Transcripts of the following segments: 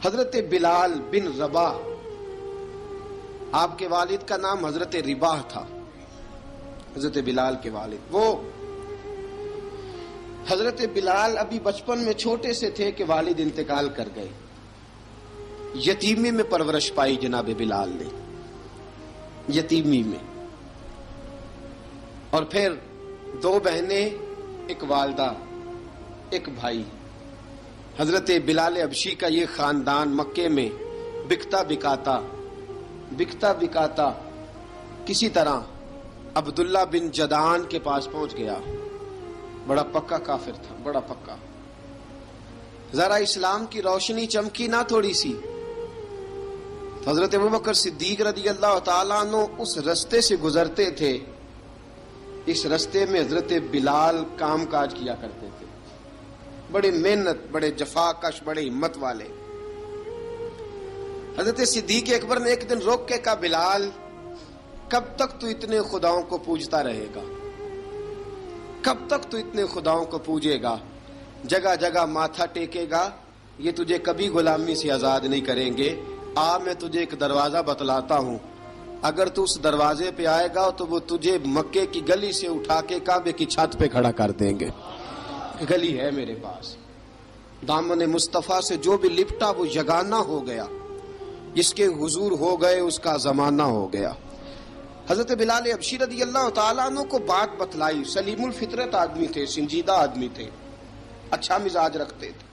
حضرت بلال بن رباح، آپ کے والد کا نام حضرت رباح تھا، حضرت بلال کے والد۔ وہ حضرت بلال ابھی بچپن میں چھوٹے سے تھے کہ والد انتقال کر گئے، یتیمی میں پرورش پائی جناب بلال نے، یتیمی میں، اور پھر 2 بہنیں، ایک والدہ، ایک بھائی۔ حضرت بلال حبشی کا یہ خاندان مکے میں بکتا بکاتا کسی طرح عبداللہ بن جدعان کے پاس پہنچ گیا۔ بڑا پکا کافر تھا، بڑا پکا۔ ذرا اسلام کی روشنی چمکی نہ تھوڑی سی، حضرت ابوبکر صدیق رضی اللہ تعالیٰ عنہ اس رستے سے گزرتے تھے، اس رستے میں حضرت بلال کام کاج کیا کرتے تھے، بڑے محنت، بڑے جفاکش، بڑے ہمت والے۔ حضرت صدیق اکبر نے ایک دن روک کے کہا، بلال کب تک تو اتنے خداؤں کو پوجتا رہے گا؟ کب تک تو اتنے خداؤں کو پوجے گا، جگہ جگہ ماتھا ٹیکے گا؟ یہ تجھے کبھی غلامی سے آزاد نہیں کریں گے۔ میں تجھے ایک دروازہ بتلاتا ہوں، اگر تو اس دروازے پہ آئے گا تو وہ تجھے مکے کی گلی سے اٹھا کے کعبے کی چھت پہ کھڑا کر دیں گے۔ گلی ہے میرے پاس، دامن مصطفیٰ سے جو بھی لپٹا وہ یگانہ ہو گیا، جس کے حضور ہو گئے اس کا زمانہ ہو گیا۔ حضرت بلال حبشی رضی اللہ تعالیٰ عنہ کو بات بتلائی، سلیم الفطرت آدمی تھے، سنجیدہ آدمی تھے، اچھا مزاج رکھتے تھے،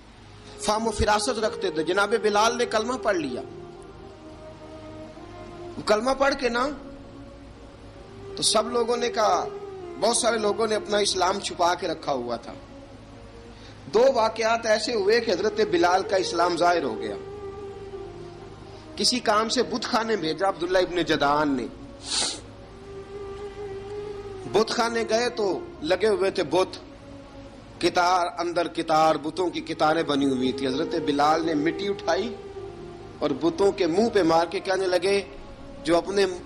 فہم و فراست رکھتے تھے۔ جناب بلال نے کلمہ پڑھ لیا، کلمہ پڑھ کے نا تو سب لوگوں نے کہا، بہت سارے لوگوں نے اپنا اسلام چھپا کے رکھا ہوا تھا۔ 2 واقعات ایسے ہوئے کہ حضرت بلال کا اسلام ظاہر ہو گیا۔ کسی کام سے بت خانے بھیجا عبداللہ ابن جدعان نے، بت خانے گئے تو لگے ہوئے تھے بت، کتار اندر کتار، بتوں کی کتاریں بنی ہوئی تھی۔ حضرت بلال نے مٹی اٹھائی اور بتوں کے منہ پہ مار کے کہنے لگے، جو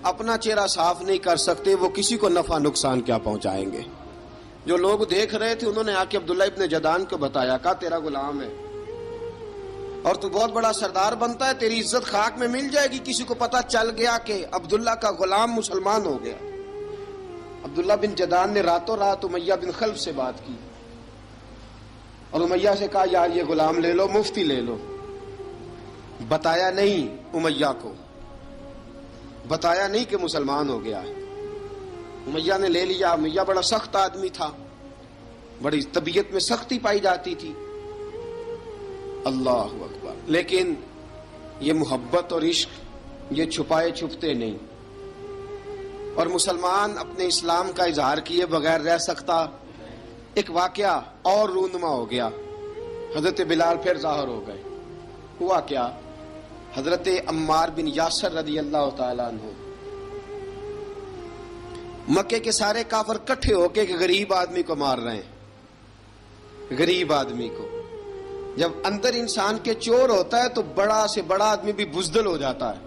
اپنا چہرہ صاف نہیں کر سکتے وہ کسی کو نفع نقصان کیا پہنچائیں گے۔ جو لوگ دیکھ رہے تھے انہوں نے آ کے عبداللہ ابن جدعان کو بتایا، کہا تیرا غلام ہے اور تو بہت بڑا سردار بنتا ہے، تیری عزت خاک میں مل جائے گی۔ کسی کو پتا چل گیا کہ عبداللہ کا غلام مسلمان ہو گیا۔ عبداللہ بن جدعان نے راتوں رات امیہ بن خلف سے بات کی اور امیہ سے کہا، یار یہ غلام لے لو، مفتی لے لو۔ بتایا نہیں امیہ کو، بتایا نہیں کہ مسلمان ہو گیا ہے۔ امیہ نے لے لیا۔ امیہ بڑا سخت آدمی تھا، بڑی طبیعت میں سختی پائی جاتی تھی۔ اللہ اکبر۔ لیکن یہ محبت اور عشق یہ چھپائے چھپتے نہیں، اور مسلمان اپنے اسلام کا اظہار کیے بغیر رہ سکتا۔ ایک واقعہ اور رونما ہو گیا، حضرت بلال پھر ظاہر ہو گئے۔ ہوا کیا؟ حضرت عمار بن یاسر رضی اللہ تعالیٰ عنہ، مکے کے سارے کافر کٹھے ہو کے ایک غریب آدمی کو مار رہے ہیں۔ غریب آدمی کو، جب اندر انسان کے چور ہوتا ہے تو بڑا سے بڑا آدمی بھی بزدل ہو جاتا ہے۔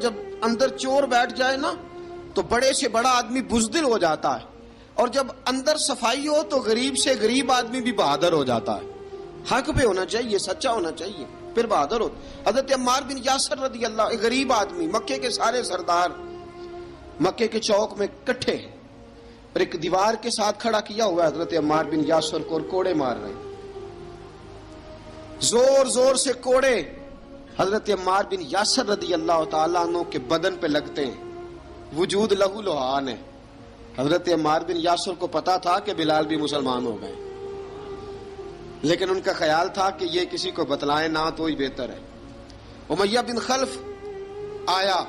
جب اندر چور بیٹھ جائے نا تو بڑے سے بڑا آدمی بزدل ہو جاتا ہے، اور جب اندر صفائی ہو تو غریب سے غریب آدمی بھی بہادر ہو جاتا ہے۔ حق پہ ہونا چاہیے، سچا ہونا چاہیے، پھر بہادر ہو۔ حضرت عمار بن یاسر رضی اللہ، ایک غریب آدمی، مکے کے سارے سردار مکے کے چوک میں کٹھے اور ایک دیوار کے ساتھ کھڑا کیا ہوا ہے حضرت عمار بن یاسر کو، اور کوڑے مار رہے ہیں، زور زور سے کوڑے حضرت عمار بن یاسر رضی اللہ تعالیٰ عنہ کے بدن پہ لگتے ہیں، وجود لہو لہان ہے۔ حضرت عمار بن یاسر کو پتا تھا کہ بلال بھی مسلمان ہو گئے، لیکن ان کا خیال تھا کہ یہ کسی کو بتلائیں نہ تو ہی بہتر ہے۔ امیہ بن خلف آیا،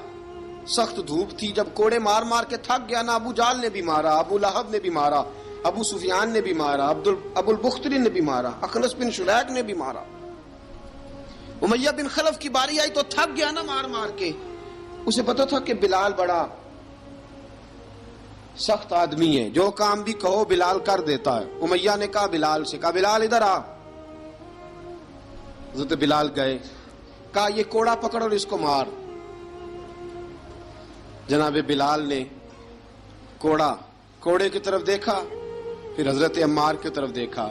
سخت دھوپ تھی، جب کوڑے مار مار کے تھک گیا نا، ابو جال نے بھی مارا، ابو لہب نے بھی مارا، ابو سفیان نے بھی مارا، ابو البختری نے بھی مارا، اخنس بن شلیک نے بھی مارا۔ امیہ بن خلف کی باری آئی تو تھک گیا نا مار مار کے، اسے پتا تھا کہ بلال بڑا سخت آدمی ہے، جو کام بھی کہو بلال کر دیتا ہے۔ امیہ نے کہا بلال سے، کہا بلال ادھر آ۔ حضرت بلال گئے، کہا یہ کوڑا پکڑ اور اس کو مار۔ جناب بلال نے کوڑے کی طرف دیکھا، پھر حضرت عمار کی طرف دیکھا،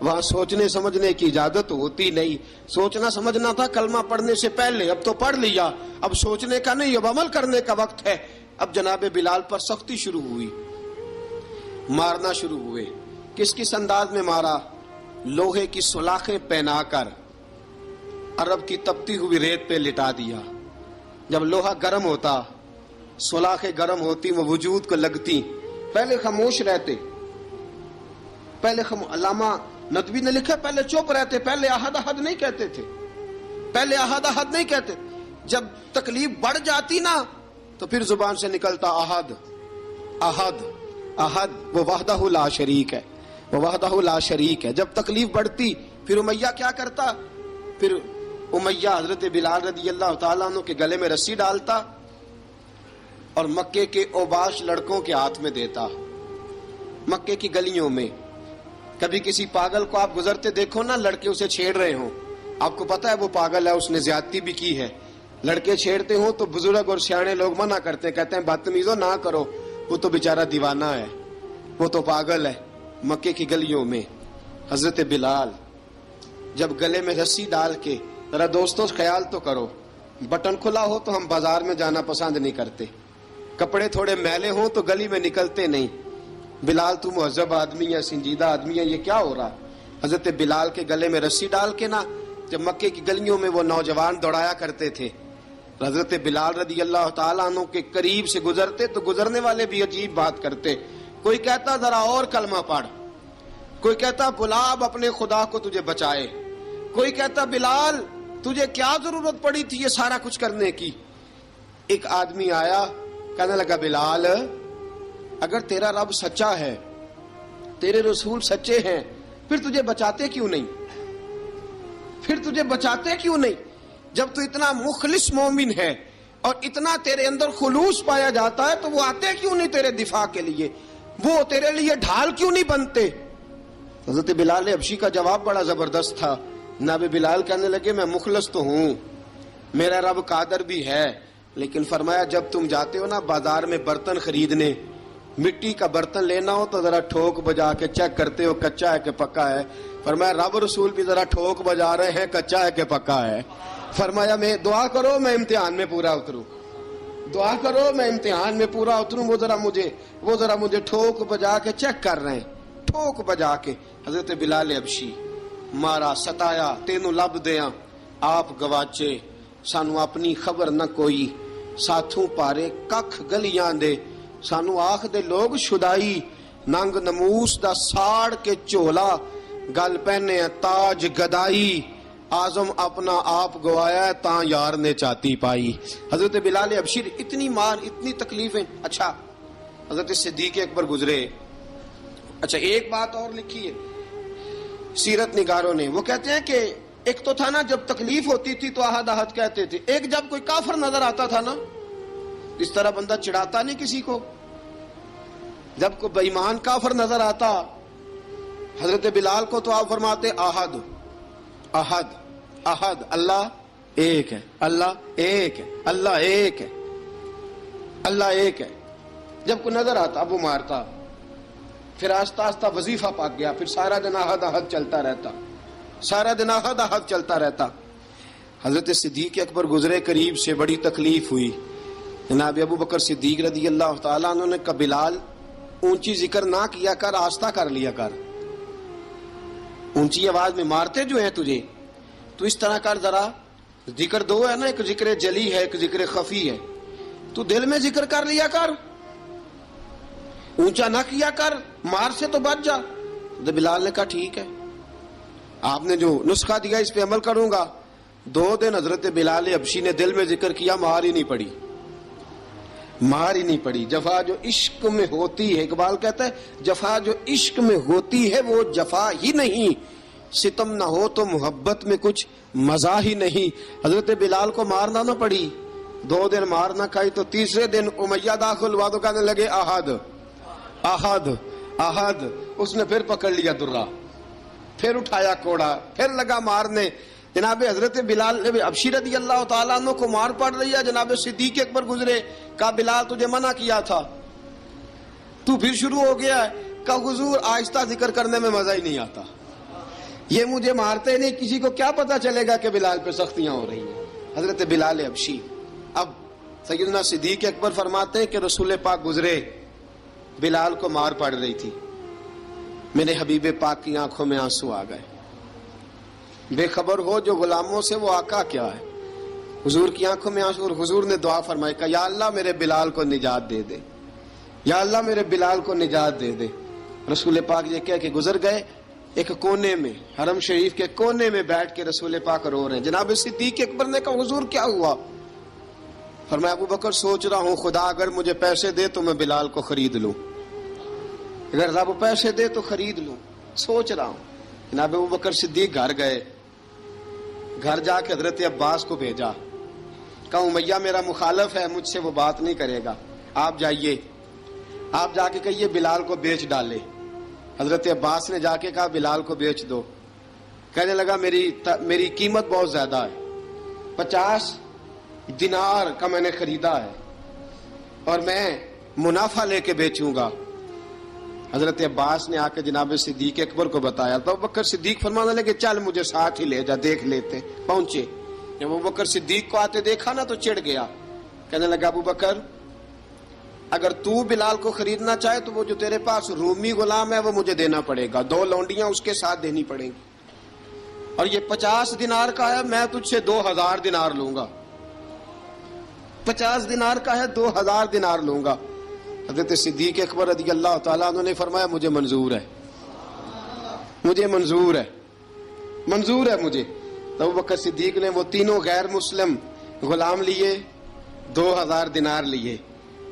وہاں سوچنے سمجھنے کی اجازت ہوتی نہیں. سوچنا سمجھنا تھا کلمہ پڑھنے سے پہلے، اب تو پڑھ لیا، اب سوچنے کا نہیں، اب عمل کرنے کا وقت ہے. اب جناب بلال پر سختی شروع ہوئی، مارنا شروع ہوئے. کس کس انداز میں مارا؟ لوہے کی سلاخیں پہنا کر عرب کی تپتی ہوئی ریت پہ لٹا دیا. جب لوہا گرم ہوتا، سلاخیں گرم ہوتی، وہ وجود کو لگتی. پہلے خاموش رہتے، پہلے علامہ ندوی نے لکھا پہلے چپ رہتے، پہلے احد احد نہیں کہتے تھے، پہلے احد احد نہیں کہتے. جب تکلیف بڑھ جاتی نا تو پھر زبان سے نکلتا احد احد احد. وہ وحدہ لا شریک ہے، وہ وحدہ لا شریک ہے. جب تکلیف بڑھتی پھر امیہ کیا کرتا؟ پھر امیہ حضرت بلال رضی اللہ تعالیٰ عنہ کے گلے میں رسی ڈالتا اور مکے کے اوباش لڑکوں کے ہاتھ میں دیتا. مکے کی گلیوں میں کبھی کسی پاگل کو آپ گزرتے دیکھو نا، لڑکے اسے چھیڑ رہے ہوں، آپ کو پتا ہے وہ پاگل ہے، اس نے زیادتی بھی کی ہے. لڑکے چھیڑتے ہوں تو بزرگ اور سیانے لوگ منع کرتے ہیں، کہتے ہیں بدتمیزوں نہ کرو، وہ تو بیچارہ دیوانہ ہے، وہ تو پاگل ہے. مکے کی گلیوں میں حضرت بلال جب گلے میں رسی ڈال کے، ذرا دوستوں خیال تو کرو، بٹن کھلا ہو تو ہم بازار میں جانا پسند نہیں کرتے، کپڑے تھوڑے میلے ہوں تو گلی میں نکلتے نہیں. بلال تو مہذب آدمی ہے، سنجیدہ آدمی ہے، یہ کیا ہو رہا؟ حضرت بلال کے گلے میں رسی ڈال کے نا جب مکے کی گلیوں میں وہ نوجوان دوڑایا کرتے تھے، حضرت بلال رضی اللہ تعالیٰ عنہ کے قریب سے گزرتے تو گزرنے والے بھی عجیب بات کرتے. کوئی کہتا ذرا اور کلمہ پڑھ، کوئی کہتا بلا اب اپنے خدا کو تجھے بچائے، کوئی کہتا بلال تجھے کیا ضرورت پڑی تھی یہ سارا کچھ کرنے کی. ایک آدمی آیا کہنے لگا بلال اگر تیرا رب سچا ہے، تیرے رسول سچے ہیں، پھر تجھے بچاتے کیوں نہیں؟ پھر تجھے بچاتے کیوں نہیں؟ جب تو اتنا مخلص مومن ہے اور اتنا تیرے اندر خلوص پایا جاتا ہے تو وہ آتے کیوں نہیں تیرے دفاع کے لیے؟ وہ تیرے لیے ڈھال کیوں نہیں بنتے؟ حضرت بلال حبشی کا جواب بڑا زبردست تھا. جناب بلال کہنے لگے میں مخلص تو ہوں، میرا رب قادر بھی ہے، لیکن فرمایا جب تم جاتے ہو نا بازار میں برتن خریدنے، مٹی کا برتن لینا ہو تو ذرا ٹھوک بجا کے چیک کرتے ہو کچا ہے کہ پکا ہے. فرمایا رب رسول بھی ذرا ٹھوک بجا رہے ہیں کچا ہے کہ پکا ہے. فرمایا میں دعا کرو میں امتحان میں پورا اتروں، دعا کرو میں امتحان میں پورا اتروں. وہ ذرا مجھے ٹھوک بجا کے چیک کر رہے ہیں، ٹھوک بجا کے. حضرت بلال حبشی مارا ستایا تینوں لب دیاں آپ گواچے، سانو اپنی خبر نہ کوئی، ساتھوں پارے ککھ گلیاں دے، سانو آخ دے لوگ شدائی، ننگ نموس دا ساڑ کے چولا، گل پہنے تاج گدائی، آزم اپنا آپ گوایا ہے تاں یار نے چاتی پائی. حضرت بلال حبشی اتنی مار اتنی تکلیفیں. اچھا حضرت صدیق اکبر گزرے. اچھا ایک بات اور لکھی ہے سیرت نگاروں نے، وہ کہتے ہیں کہ ایک تو تھا نا جب تکلیف ہوتی تھی تو احد احد کہتے تھے، ایک جب کوئی کافر نظر آتا تھا نا اس طرح بندہ چڑھاتا نہیں کسی کو، جب کوئی بے ایمان کافر نظر آتا حضرت بلال کو تو آپ فرماتے احد احد احد، اللہ ایک ہے، اللہ ایک ہے، اللہ ایک ہے، اللہ ایک ہے. جب کوئی نظر آتا اب وہ مارتا. پھر آہستہ آہستہ وظیفہ پاک گیا، پھر سارا دن احد احد چلتا رہتا، سارا دن احد احد چلتا رہتا. حضرت صدیق اکبر گزرے قریب سے، بڑی تکلیف ہوئی. جناب ابو بکر صدیق رضی اللہ تعالیٰ عنہ نے کہا بلال اونچی ذکر نہ کیا کر، آہستہ کر لیا کر، اونچی آواز میں مارتے جو ہیں تجھے تو اس طرح کر، ذرا ذکر دو ہے نا، ایک ذکر جلی ہے ایک ذکر خفی ہے، تو دل میں ذکر کر لیا کر، اونچا نہ کیا کر، مار سے تو بچ جا. تو بلال نے کہا ٹھیک ہے، آپ نے جو نسخہ دیا اس پہ عمل کروں گا. 2 دن حضرت بلال حبشی نے دل میں ذکر کیا، مار ہی نہیں پڑی، مار ہی نہیں پڑی. جفا جو عشق میں ہوتی ہے، اقبال کہتا ہے جفا جو عشق میں ہوتی ہے وہ جفا ہی نہیں، ستم نہ ہو تو محبت میں کچھ مزہ ہی نہیں. حضرت بلال کو مارنا نہ پڑی، 2 دن مار نہ کھائی تو تیسرے دن امیہ داخل ہوا تو کہنے لگے احد احد احد. اس نے پھر پکڑ لیا درہ، پھر اٹھایا کوڑا، پھر لگا مارنے. جناب حضرت بلال حبشی رضی اللہ تعالیٰ عنہ کو مار پڑ رہی ہے. جناب صدیق اکبر گزرے، کہا بلال تجھے منع کیا تھا، تو پھر شروع ہو گیا ہے. کہا حضور آہستہ ذکر کرنے میں مزہ ہی نہیں آتا، یہ مجھے مارتے نہیں، کسی کو کیا پتا چلے گا کہ بلال پہ سختیاں ہو رہی ہیں. حضرت بلال حبشی. اب سیدنا صدیق اکبر فرماتے ہیں کہ رسول پاک گزرے، بلال کو مار پڑ رہی تھی، میرے حبیب پاک کی آنکھوں میں آنسو آ گئے. بے خبر ہو جو غلاموں سے وہ آقا کیا ہے. حضور کی آنکھوں میں آنسو، اور حضور نے دعا فرمائی کہ یا اللہ میرے بلال کو نجات دے دے، یا اللہ میرے بلال کو نجات دے دے. رسول پاک یہ کہہ کے گزر گئے. ایک کونے میں، حرم شریف کے کونے میں بیٹھ کے رسول پاک رو رہے ہیں. جناب صدیق اکبر نے کہا حضور کیا ہوا؟ فرمایا ابو بکر سوچ رہا ہوں خدا اگر مجھے پیسے دے تو میں بلال کو خرید لوں، اگر رب پیسے دے تو خرید لوں، سوچ رہا ہوں. جناب ابو بکر صدیق گھر گئے، گھر جا کے حضرت عباس کو بھیجا، کہا امیہ میرا مخالف ہے، مجھ سے وہ بات نہیں کرے گا، آپ جائیے، آپ جا کے کہیے بلال کو بیچ ڈالے. حضرت عباس نے جا کے کہا بلال کو بیچ دو. کہنے لگا میری قیمت بہت زیادہ ہے، 50 دینار کا میں نے خریدا ہے اور میں منافع لے کے بیچوں گا. حضرت عباس نے آ کے جناب صدیق اکبر کو بتایا تو ابوبکر صدیق فرمانے لگے چل مجھے ساتھ ہی لے جا، دیکھ لیتے. پہنچے، جب ابوبکر صدیق کو آتے دیکھا نا تو چڑھ گیا. کہنے لگا ابوبکر اگر تو بلال کو خریدنا چاہے تو وہ جو تیرے پاس رومی غلام ہے وہ مجھے دینا پڑے گا، 2 لونڈیاں اس کے ساتھ دینی پڑیں گی، اور یہ 50 دینار کا ہے، میں تجھ سے 2000 دینار لوں گا. 50 دینار کا ہے، 2000 دینار لوں گا. حضرت صدیق اکبر رضی اللہ تعالیٰ عنہ نے فرمایا مجھے منظور ہے، مجھے منظور ہے، منظور ہے مجھے. تو ابوبکر صدیق نے وہ تینوں غیر مسلم غلام لیے، 2000 دینار لیے.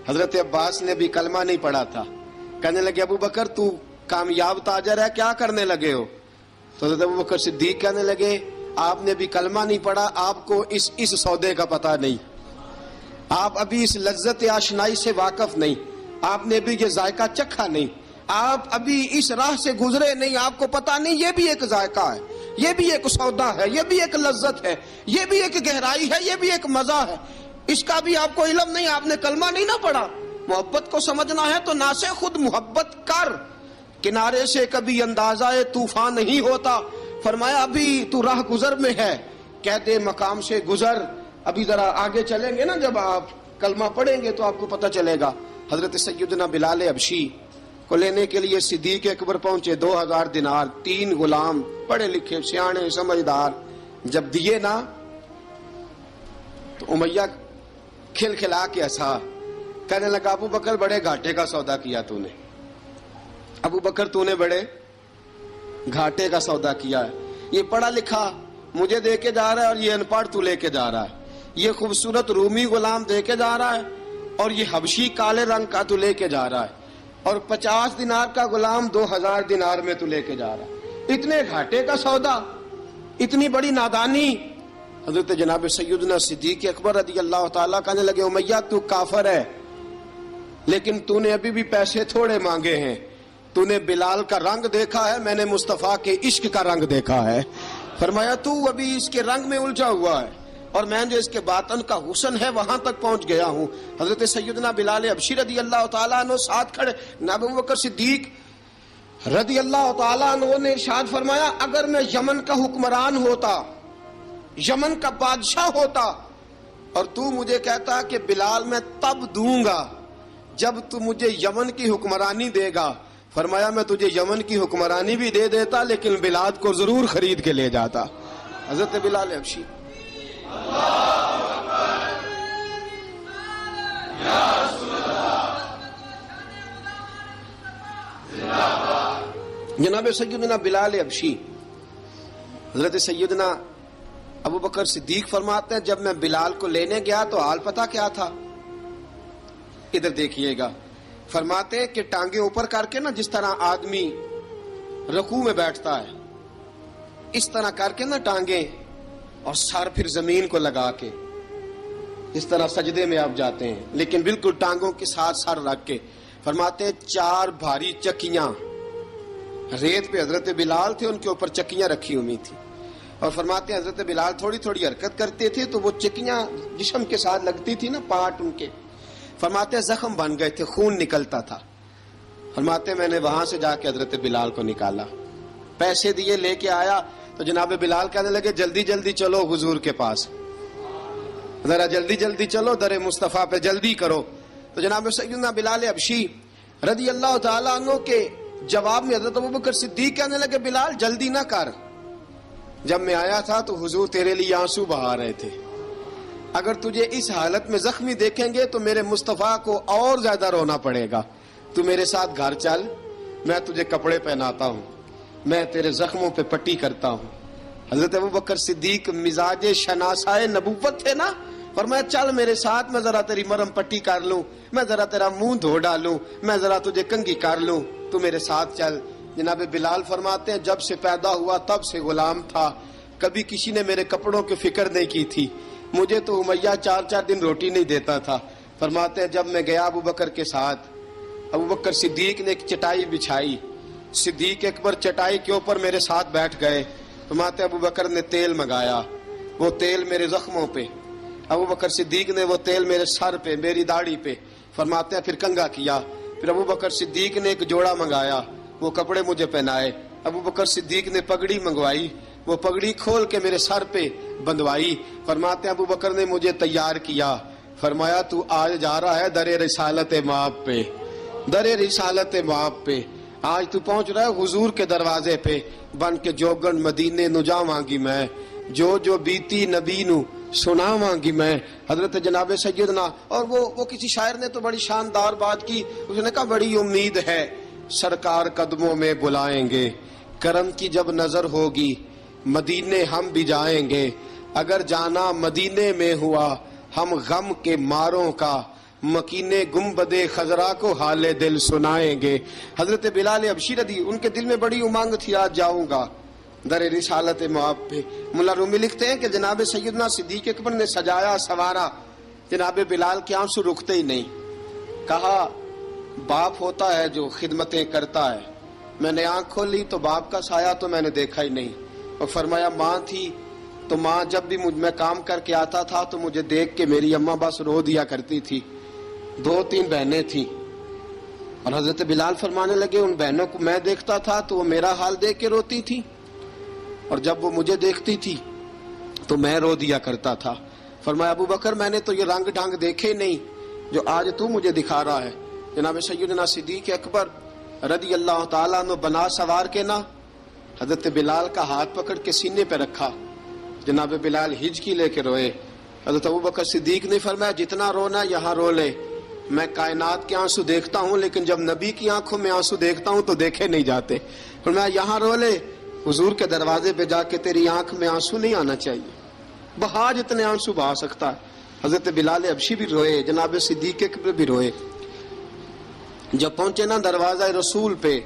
حضرت عباس نے بھی کلمہ نہیں پڑھا تھا. کہنے لگے ابوبکر تو کامیاب تاجر ہے، کیا کرنے لگے ہو؟ تو حضرت ابوبکر صدیق کہنے لگے آپ نے بھی کلمہ نہیں پڑھا، آپ کو اس سودے کا پتہ نہیں، آپ ابھی اس لذت آشنائی سے واقف نہیں، آپ نے بھی یہ ذائقہ چکھا نہیں، آپ ابھی اس راہ سے گزرے نہیں، آپ کو پتہ نہیں یہ بھی ایک ذائقہ ہے، یہ بھی ایک سودا ہے، یہ بھی ایک لذت ہے، یہ بھی ایک گہرائی ہے، یہ بھی ایک مزہ ہے، اس کا بھی آپ کو علم نہیں، آپ نے کلمہ نہیں نہ پڑھا. محبت کو سمجھنا ہے تو نہ سے خود محبت کر، کنارے سے کبھی اندازہ طوفان نہیں ہوتا. فرمایا ابھی تو راہ گزر میں ہے، کہتے مقام سے گزر، ابھی ذرا آگے چلیں گے نا، جب آپ کلمہ پڑھیں گے تو آپ کو پتہ چلے گا. حضرت سیدنا بلال حبشی کو لینے کے لیے صدیق اکبر پہنچے، 2000 دینار، 3 غلام پڑھے لکھے سیانے سمجھدار. جب دیے نا تو امیہ کھل کھلا کے ہنسا. کہنے لگا ابو بکر بڑے گھاٹے کا سودا کیا تو نے، ابو بکر تو نے بڑے گھاٹے کا سودا کیا ہے. یہ پڑھا لکھا مجھے دے کے جا رہا ہے اور یہ ان پڑھ تو لے کے جا رہا ہے، یہ خوبصورت رومی غلام دے کے جا رہا ہے اور یہ حبشی کالے رنگ کا تو لے کے جا رہا ہے، اور 50 دینار کا غلام 2000 دینار میں تو لے کے جا رہا ہے. اتنے گھاٹے کا سودا، اتنی بڑی نادانی. حضرت جناب سیدنا صدیق اکبر رضی اللہ تعالیٰ کہنے لگے امیہ تو کافر ہے، لیکن تو نے ابھی بھی پیسے تھوڑے مانگے ہیں، تو نے بلال کا رنگ دیکھا ہے، میں نے مصطفیٰ کے عشق کا رنگ دیکھا ہے. فرمایا تو ابھی اس کے رنگ میں الجھا ہوا ہے اور میں جو اس کے باطن کا حسن ہے وہاں تک پہنچ گیا ہوں. حضرت سیدنا بلال حبشی رضی اللہ تعالیٰ عنہ ساتھ کھڑے. ابو بکر صدیق رضی اللہ تعالیٰ عنہ نے ارشاد فرمایا اگر میں یمن کا حکمران ہوتا، یمن کا بادشاہ ہوتا، اور تو مجھے کہتا کہ بلال میں تب دوں گا جب تو مجھے یمن کی حکمرانی دے گا. فرمایا میں تجھے یمن کی حکمرانی بھی دے دیتا لیکن بلال کو ضرور خرید کے لے جاتا. حضرت بلال حبشی. جناب سیدنا بلال حبشی، حضرت سیدنا ابو بکر صدیق فرماتے ہیں جب میں بلال کو لینے گیا تو حال پتہ کیا تھا؟ ادھر دیکھیے گا. فرماتے ہیں کہ ٹانگیں اوپر کر کے نا، جس طرح آدمی رکوع میں بیٹھتا ہے اس طرح کر کے نا ٹانگیں، اور سر پھر زمین کو لگا کے اس طرح سجدے میں آپ جاتے ہیں، لیکن بالکل ٹانگوں کے ساتھ سر رکھ کے. فرماتے ہیں 4 بھاری چکیاں ریت پہ حضرت بلال تھے، ان کے اوپر چکیاں رکھی ہوئی تھی، اور فرماتے ہیں حضرت بلال تھوڑی تھوڑی حرکت کرتے تھے تو وہ چکیاں جسم کے ساتھ لگتی تھی نا، پارٹ ان کے. فرماتے ہیں زخم بن گئے تھے، خون نکلتا تھا. فرماتے ہیں میں نے وہاں سے جا کے حضرت بلال کو نکالا. پیسے دیے لے کے آیا تو جناب بلال کہنے لگے جلدی جلدی چلو حضور کے پاس، ذرا جلدی جلدی چلو در مصطفیٰ پہ جلدی کرو. تو جناب سیدنا بلال حبشی رضی اللہ تعالیٰ عنہ کے جواب میں حضرت ابوبکر صدیق کہنے لگے بلال جلدی نہ کر، جب میں آیا تھا تو حضور تیرے لیے آنسو بہا رہے تھے، اگر تجھے اس حالت میں زخمی دیکھیں گے تو میرے مصطفیٰ کو اور زیادہ رونا پڑے گا، تو میرے ساتھ گھر چل، میں تجھے کپڑے پہناتا ہوں، میں تیرے زخموں پہ پٹی کرتا ہوں. حضرت ابوبکر صدیق مزاج شناسائے نبوت تھے نا، فرمایا چل میرے ساتھ، میں ذرا تیری مرم پٹی کر لوں، میں ذرا تیرا منہ دھو ڈالوں، میں ذرا تجھے کنگھی کر لوں، تو میرے ساتھ چل. جناب بلال فرماتے ہیں جب سے پیدا ہوا تب سے غلام تھا، کبھی کسی نے میرے کپڑوں کی فکر نہیں کی تھی، مجھے تو امیہ 4 دن روٹی نہیں دیتا تھا. فرماتے ہیں جب میں گیا ابوبکر کے ساتھ، ابوبکر صدیق نے ایک چٹائی بچھائی، صدیق اکبر چٹائی کے اوپر میرے ساتھ بیٹھ گئے. فرماتے ہیں ابوبکر نے تیل منگایا، وہ تیل میرے زخموں پہ، ابوبکر صدیق نے وہ تیل میرے سر پہ، میری داڑھی پہ. فرماتے ہیں پھر کنگھا کیا، پھر ابوبکر صدیق نے ایک جوڑا منگایا، وہ کپڑے مجھے پہنائے. ابوبکر صدیق نے پگڑی منگوائی، وہ پگڑی کھول کے میرے سر پہ بندھوائی. فرماتے ہیں ابوبکر نے مجھے تیار کیا، فرمایا تو آج جا رہا ہے در رسالت مآب پہ، در رسالت مآب پہ، آج تو پہنچ رہا ہے حضور کے دروازے پہ، بن کے جوگن مدینے نو جاواں گی میں، جو بیتی نبی نو سناواں گی میں. حضرت جناب سیدنا، اور وہ کسی شاعر نے تو بڑی شاندار بات کی، اس نے کہا بڑی امید ہے سرکار قدموں میں بلائیں گے، کرم کی جب نظر ہوگی مدینے ہم بھی جائیں گے، اگر جانا مدینے میں ہوا ہم غم کے ماروں کا، مکینے گنبد خضرا کو حال دل سنائیں گے. حضرت بلال حبشی رضی ان کے دل میں بڑی امنگ تھی آج جاؤں گا در رسالت مآب پہ. ملا رومی لکھتے ہیں کہ جناب سیدنا صدیق اکبر نے سجایا سوارا، جناب بلال کے آنسو رکتے ہی نہیں. کہا باپ ہوتا ہے جو خدمتیں کرتا ہے، میں نے آنکھ کھولی تو باپ کا سایہ تو میں نے دیکھا ہی نہیں. اور فرمایا ماں تھی تو ماں جب بھی میں کام کر کے آتا تھا تو مجھے دیکھ کے میری اماں بس رو دیا کرتی تھی. 2-3 بہنیں تھیں، اور حضرت بلال فرمانے لگے ان بہنوں کو میں دیکھتا تھا تو وہ میرا حال دیکھ کے روتی تھی، اور جب وہ مجھے دیکھتی تھی تو میں رو دیا کرتا تھا. فرمایا ابوبکر میں نے تو یہ رنگ ڈھنگ دیکھے نہیں جو آج تو مجھے دکھا رہا ہے. جناب سیدنا صدیق اکبر رضی اللہ تعالیٰ عنہ بنا سوار کے نا حضرت بلال کا ہاتھ پکڑ کے سینے پہ رکھا، جناب بلال ہجکی لے کے روئے. حضرت ابوبکر صدیق نے فرمایا جتنا رونا یہاں رو لے، میں کائنات کے آنسو دیکھتا ہوں لیکن جب نبی کی آنکھوں میں آنسو دیکھتا ہوں تو دیکھے نہیں جاتے. فرمایا یہاں رو لے، حضور کے دروازے پہ جا کے تیری آنکھ میں آنسو نہیں آنا چاہیے، بہا جتنے آنسو بہا سکتا ہے. حضرت بلال حبشی بھی روئے، جناب صدیق اکبر بھی روئے. جب پہنچے نا دروازہ رسول پہ،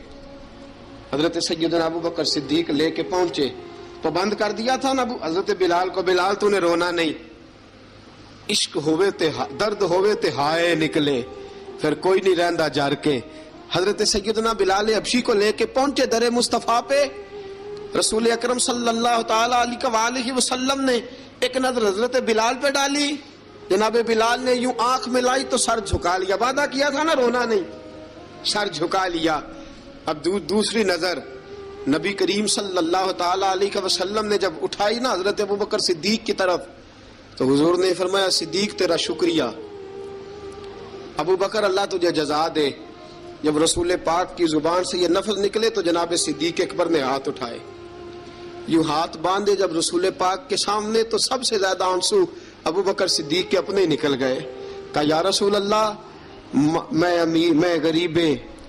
حضرت سیدنا ابوبکر صدیق لے کے پہنچے تو بند کر دیا تھا نا حضرت بلال کو، بلال تو نے رونا نہیں، عشق ہوئے تے درد ہوئے تے ہائے نکلے، پھر کوئی نہیں رہندا جار کے. حضرت سیدنا بلال حبشی کو لے کے پہنچے در مصطفیٰ پہ. رسول اکرم صلی اللہ تعالی علیہ وسلم نے ایک نظر حضرت بلال پہ ڈالی، جناب بلال نے یوں آنکھ ملائی تو سر جھکا لیا، وعدہ کیا تھا نا رونا نہیں، سر جھکا لیا. اب دوسری نظر نبی کریم صلی اللہ تعالی علیہ وسلم نے جب اٹھائی نا حضرت ابوبکر صدیق کی طرف تو حضور نے فرمایا صدیق تیرا شکریہ، ابوبکر اللہ تجھے جزا دے. جب رسول پاک کی زبان سے یہ لفظ نکلے تو جناب صدیق اکبر نے ہاتھ اٹھائے، یوں ہاتھ باندھے جب رسول پاک کے سامنے تو سب سے زیادہ آنسو ابوبکر صدیق کے اپنے نکل گئے. کہا یا رسول اللہ میں غریب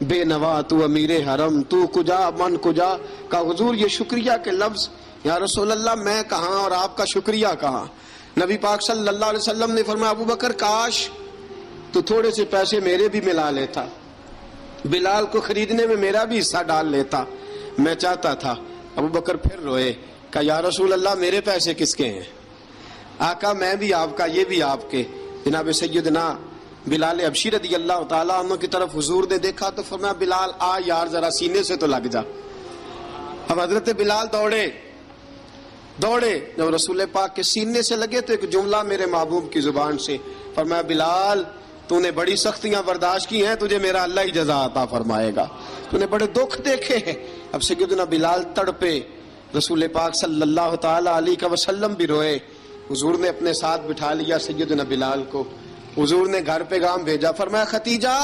بے نوا، تو امیر حرم، تو کجا من کجا. کہا حضور یہ شکریہ کے لفظ، یا رسول اللہ میں کہاں اور آپ کا شکریہ کہاں. نبی پاک صلی اللہ علیہ وسلم نے فرمایا ابوبکر کاش تو تھوڑے سے پیسے میرے بھی ملا لیتا، بلال کو خریدنے میں میرا بھی حصہ ڈال لیتا، میں چاہتا تھا. ابوبکر پھر روئے. کہا یا رسول اللہ میرے پیسے کس کے ہیں؟ آقا میں بھی آپ کا، یہ بھی آپ کے. جناب سیدنا بلال حبشی رضی اللہ تعالیٰ عنہ کی طرف حضور نے دیکھا تو فرمایا بلال آ یار ذرا سینے سے تو لگ جا. اب حضرت بلال دوڑے، جب رسول پاک کے سینے سے لگے تو ایک جملہ میرے محبوب کی زبان سے، فرمایا بلال تو نے بڑی سختیاں برداشت کی ہیں، تجھے میرا اللہ ہی جزا عطا فرمائے گا، تو نے بڑے دکھ دیکھے ہیں۔ اب سیدنا بلال تڑپے، رسول پاک صلی اللہ تعالی علیہ وسلم بھی روئے۔ حضور نے اپنے ساتھ بٹھا لیا سیدنا بلال کو، حضور نے گھر پیغام بھیجا، فرمایا ختیجہ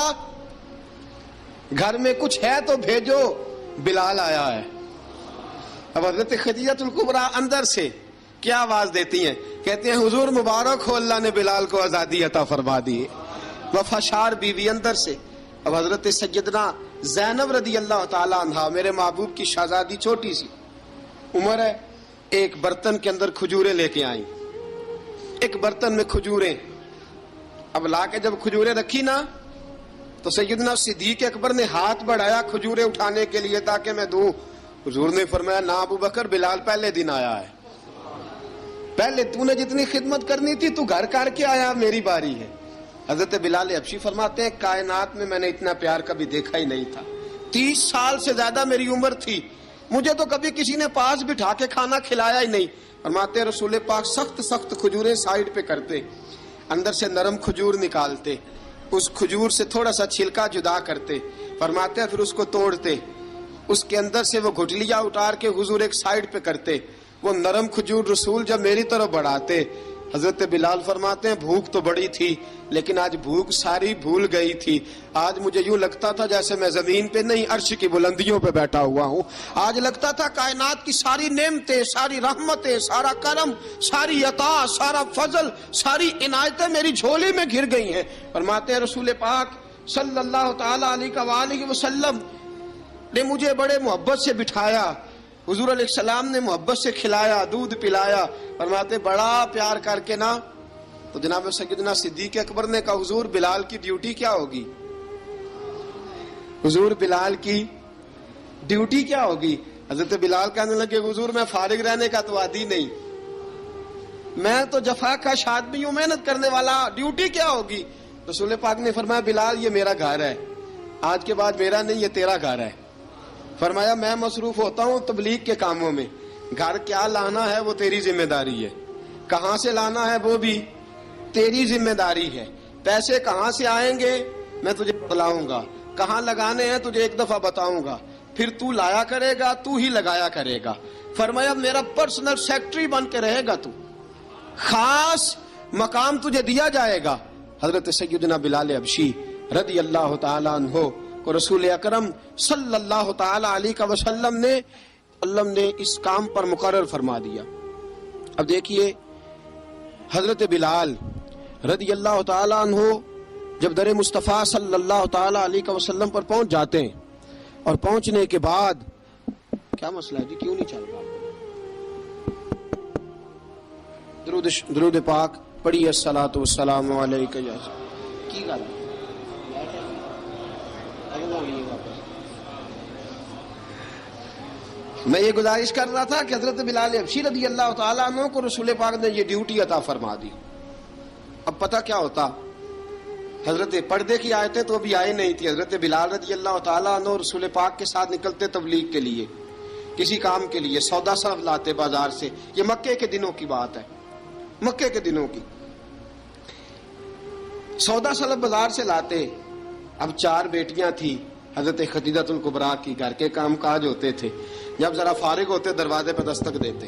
گھر میں کچھ ہے تو بھیجو، بلال آیا ہے۔ اب حضرت خدیجہ الکبریٰ اندر سے کیا آواز دیتی ہیں؟ کہتے ہیں حضور مبارک ہو، اللہ نے بلال کو آزادی عطا فرما دی۔ وفاشار بیوی اندر سے۔ اب حضرت سیدنا زینب رضی اللہ تعالی عنہا، میرے محبوب کی شہزادی، چھوٹی سی عمر ہے، ایک برتن کے اندر کھجوریں لے کے آئیں، ایک برتن میں کھجوریں۔ اب لا کے جب کھجوریں رکھی نا تو سیدنا صدیق اکبر نے ہاتھ بڑھایا کھجوریں اٹھانے کے لیے تاکہ میں دوں۔ حضور نے فرمایا نہ ابو بکر، بلال پہلے دن آیا ہے، پہلے تو نے جتنی خدمت کرنی تھی تو گھر کر کے آیا، میری باری ہے۔ حضرت بلال حبشی فرماتے ہیں کائنات میں نے اتنا پیار کبھی دیکھا ہی نہیں تھا، 30 سال سے زیادہ میری عمر تھی، مجھے تو کبھی کسی نے پاس بٹھا کے کھانا کھلایا ہی نہیں۔ فرماتے رسول پاک سخت سخت کھجوریں سائیڈ پہ کرتے، اندر سے نرم کھجور نکالتے، اس کھجور سے تھوڑا سا چھلکا جدا کرتے، فرماتے ہیں پھر اس کو توڑتے، اس کے اندر سے وہ گھٹلیاں اتار کے حضور ایک سائیڈ پہ کرتے، وہ نرم کھجور رسول جب میری طرف بڑھاتے، حضرت بلال فرماتے ہیں بھوک تو بڑی تھی لیکن آج بھوک ساری بھول گئی تھی، آج مجھے یوں لگتا تھا جیسے میں زمین پہ نہیں عرش کی بلندیوں پہ بیٹھا ہوا ہوں، آج لگتا تھا کائنات کی ساری نعمتیں، ساری رحمتیں، سارا کرم، ساری عطا، سارا فضل، ساری عنایتیں میری جھولی میں گر گئی ہیں۔ فرماتے ہیں رسول پاک صلی اللہ تعالی علیہ وآلہ وسلم نے مجھے بڑے محبت سے بٹھایا، حضور علیہ السلام نے محبت سے کھلایا، دودھ پلایا، فرماتے بڑا پیار کر کے نا، تو جناب سیدنا صدیق اکبر نے کہا حضور بلال کی ڈیوٹی کیا ہوگی؟ حضور بلال کی ڈیوٹی کیا ہوگی؟ حضرت بلال کہنے لگے حضور میں فارغ رہنے کا تو عادی نہیں، میں تو جفا کش آدمی ہوں، محنت کرنے والا، ڈیوٹی کیا ہوگی؟ رسول پاک نے فرمایا بلال یہ میرا گھر ہے، آج کے بعد میرا نہیں یہ تیرا گھر ہے۔ فرمایا میں مصروف ہوتا ہوں تبلیغ کے کاموں میں، گھر کیا لانا ہے وہ تیری ذمہ داری ہے، کہاں سے لانا ہے وہ بھی تیری ذمہ داری ہے، پیسے کہاں سے آئیں گے میں تجھے بتلاؤں گا، کہاں لگانے ہیں تجھے ایک دفعہ بتاؤں گا، پھر تو لایا کرے گا، تو ہی لگایا کرے گا۔ فرمایا میرا پرسنل سیکٹری بن کے رہے گا، تو خاص مقام تجھے دیا جائے گا۔ حضرت سیدنا بلال حبشی رضی اللہ تعالیٰ عنہ کو رسول اکرم صلی اللہ تعالی علیہ وسلم نے اس کام پر مقرر فرما دیا۔ اب دیکھیے حضرت بلال رضی اللہ تعالی عنہ جب در مصطفیٰ صلی اللہ تعالی علیہ وسلم پر پہنچ جاتے ہیں، اور پہنچنے کے بعد کیا مسئلہ ہے جی، کیوں نہیں چل رہا؟ درود پاک پڑھیے الصلاۃ والسلام علیکہ یا کی گل میں یہ گزارش کر رہا تھا کہ حضرت بلال حبشی رضی اللہ تعالیٰ عنہ کو رسول پاک نے یہ ڈیوٹی عطا فرما دی۔ اب پتہ کیا ہوتا، حضرت پردے کی آیتیں تو ابھی آئے نہیں تھی، حضرت بلال رضی اللہ تعالیٰ عنہ رسول پاک کے ساتھ نکلتے تبلیغ کے لیے، کسی کام کے لیے، سودا صرف لاتے بازار سے، یہ مکے کے دنوں کی بات ہے، مکے کے دنوں کی سودا صرف بازار سے لاتے۔ اب 4 بیٹیاں تھیں حضرت خدیجہ الکبریٰ کی، گھر کے کام کاج ہوتے تھے، جب ذرا فارغ ہوتے دروازے پہ دستک دیتے،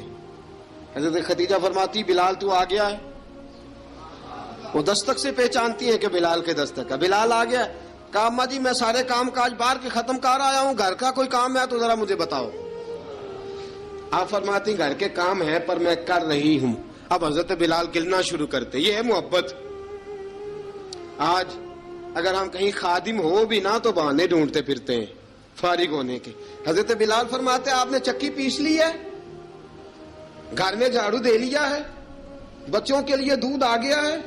حضرت خدیجہ فرماتی بلال تو آ گیا ہے، وہ دستک سے پہچانتی ہے کہ بلال کے دستک ہے، بلال آ گیا ہے، کہا اماں جی میں سارے کام کاج باہر کے ختم کر آیا ہوں، گھر کا کوئی کام ہے تو ذرا مجھے بتاؤ۔ آپ فرماتی گھر کے کام ہے پر میں کر رہی ہوں۔ اب حضرت بلال گلنا شروع کرتے، یہ ہے محبت۔ آج اگر ہم کہیں خادم ہو بھی نہ تو بہانے ڈھونڈتے پھرتے ہیں فارغ ہونے کے۔ حضرت بلال فرماتے آپ نے چکی پیس لی ہے، گھر میں جھاڑو دے لیا ہے، بچوں کے لیے دودھ آ گیا ہے،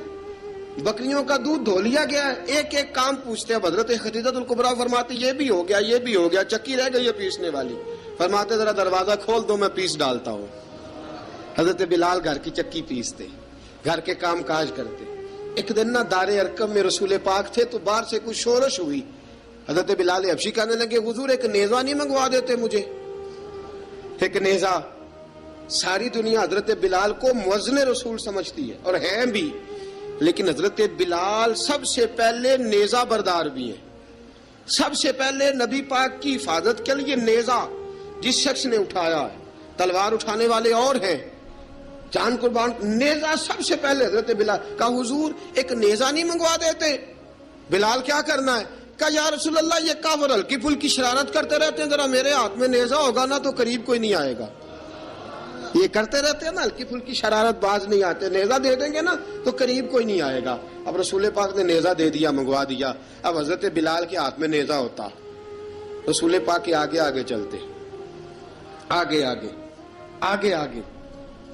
بکریوں کا دودھ دھو لیا گیا ہے، ایک ایک کام پوچھتے ہیں۔ حضرت خدیجہ الکبریٰ فرماتی یہ بھی ہو گیا، یہ بھی ہو گیا، چکی رہ گئی ہے پیسنے والی۔ فرماتے ذرا دروازہ کھول دو میں پیس ڈالتا ہوں۔ حضرت بلال گھر کی چکی پیستے، گھر کے کام کاج کرتے۔ ایک دن نہ دار ارقم میں رسول پاک تھے تو باہر سے کچھ شورش ہوئی، حضرت بلال حبشی کہنے لگے حضور ایک نیزہ نہیں منگوا دیتے مجھے؟ ایک نیزہ۔ ساری دنیا حضرت بلال کو مؤذن رسول سمجھتی ہے، اور ہیں بھی، لیکن حضرت بلال سب سے پہلے نیزہ بردار بھی ہیں. سب سے پہلے نبی پاک کی حفاظت کے لیے نیزہ جس شخص نے اٹھایا ہے، تلوار اٹھانے والے اور ہیں، جان قربان، نیزہ سب سے پہلے حضرت بلال کا. حضور ایک نیزہ نہیں منگوا دیتے؟ بلال کیا کرنا ہے؟ کہا یا رسول اللہ یہ کافر ہلکی پھلکی شرارت کرتے رہتے ہیں، ذرا میرے ہاتھ میں نیزہ ہوگا نا تو قریب کوئی نہیں آئے گا. یہ کرتے رہتے ہیں نا ہلکی پھلکی شرارت، باز نہیں آتے، نیزہ دے دیں گے نا تو قریب کوئی نہیں آئے گا. اب رسول پاک نے نیزہ دے دیا، منگوا دیا. اب حضرت بلال کے ہاتھ میں نیزہ ہوتا، رسول پاک کے آگے آگے چلتے، آگے آگے آگے آگے.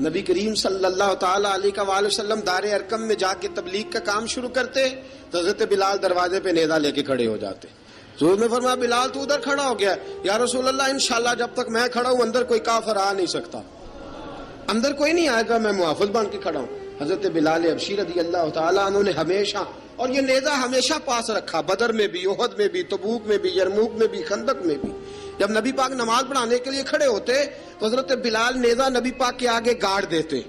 نبی کریم صلی اللہ تعالی علیہ وآلہ وسلم دار ارقم میں جا کے تبلیغ کا کام شروع کرتے تو حضرت بلال دروازے پہ نیزہ لے کے کھڑے ہو جاتے. حضور نے فرمایا بلال تو ادھر کھڑا ہو گیا. یا رسول اللہ انشاءاللہ جب تک میں کھڑا ہوں اندر کوئی کافر آ نہیں سکتا، اندر کوئی نہیں آئے گا، میں محافظ بن کے کھڑا ہوں. حضرت بلال حبشی رضی اللہ تعالیٰ عنہ نے ہمیشہ، اور یہ نیزہ ہمیشہ پاس رکھا، بدر میں بھی، احد میں بھی، تبوک میں بھی، یرموک میں بھی، خندق میں بھی. جب نبی پاک نماز پڑھانے کے لیے کھڑے ہوتے تو حضرت بلال نیزہ نبی پاک کے آگے گاڑ دیتے.